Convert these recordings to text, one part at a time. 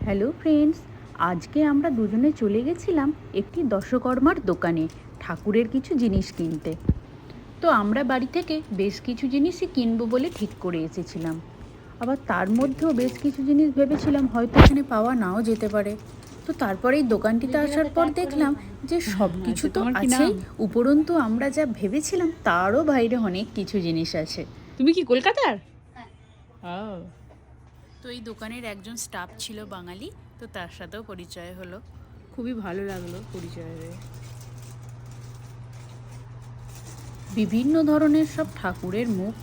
Hello friends, আজকে আমরা দুজনে চলে গেছিলাম একটি দশকর্মার দোকানে ঠাকুরের কিছু জিনিস কিনতে। তো আমরা বাড়ি থেকে বেশ কিছু জিনিসই কিনবো বলে ঠিক করে এসেছিলাম। আবার তার মধ্যেও বেশ কিছু জিনিস ভেবেছিলাম হয়তো এখানে পাওয়া নাও যেতে পারে। তো তারপরে এই দোকানটিতে আসার পর দেখলাম যে সব কিছু তো আছেই, উপরন্তু আমরা যা ভেবেছিলাম তারও বাইরে অনেক কিছু জিনিস আছে। তুমি কি কলকাতার? তো এই দোকানের একজন স্টাফ ছিল বাঙালি, তো তার সাথেও পরিচয় হলো। খুবই ভালো লাগলো পরিচয় হয়ে। বিভিন্ন ধরনের সব ঠাকুরের মুখ,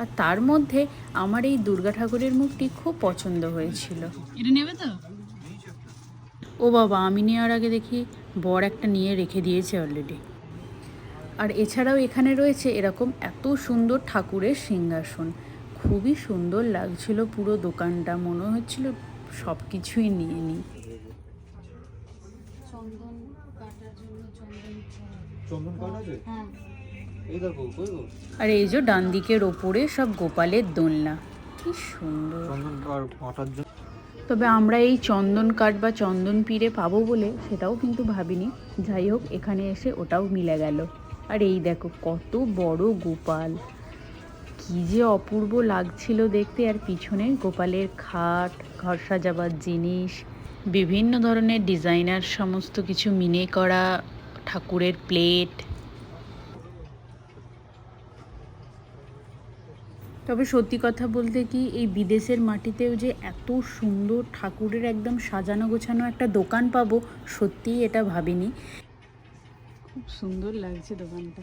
আর তার মধ্যে আমার এই দুর্গা ঠাকুরের মুখটি খুব পছন্দ হয়েছিল। এটা নেবে তো? ও বাবা, আমি নেওয়ার আগে দেখি বর একটা নিয়ে রেখে দিয়েছে অলরেডি। আর এছাড়াও এখানে রয়েছে এরকম এত সুন্দর ঠাকুরের সিংহাসন, খুবই সুন্দর লাগছিল পুরো দোকানটা, মনে হচ্ছিল সব কিছুই নিয়ে নিই। চন্দন কাটার জন্য চন্দন কাঠ আছে? হ্যাঁ। এই দেখো কই গো আর এই যে ডান দিকের ওপরে সব গোপালের দোলনা, কি সুন্দর। চন্দন কাঠ কাটার জন্য। তবে আমরা এই চন্দন কাঠ বা চন্দন পিড়ে পাবো বলে সেটাও কিন্তু ভাবিনি। যাই হোক, এখানে এসে ওটাও মিলে গেল। আর এই দেখো কত বড় গোপাল, কি যে অপূর্ব লাগছিল দেখতে। আর পিছনে গোপালের খাট, ঘর সাজাবার জিনিস, বিভিন্ন ধরনের ডিজাইনার সমস্ত কিছু মিনে করা ঠাকুরের প্লেট। তবে সত্যি কথা বলতে কি, এই বিদেশের মাটিতেও যে এত সুন্দর ঠাকুরের একদম সাজানো গোছানো একটা দোকান পাবো, সত্যিই এটা ভাবিনি। খুব সুন্দর লাগছে দোকানটা।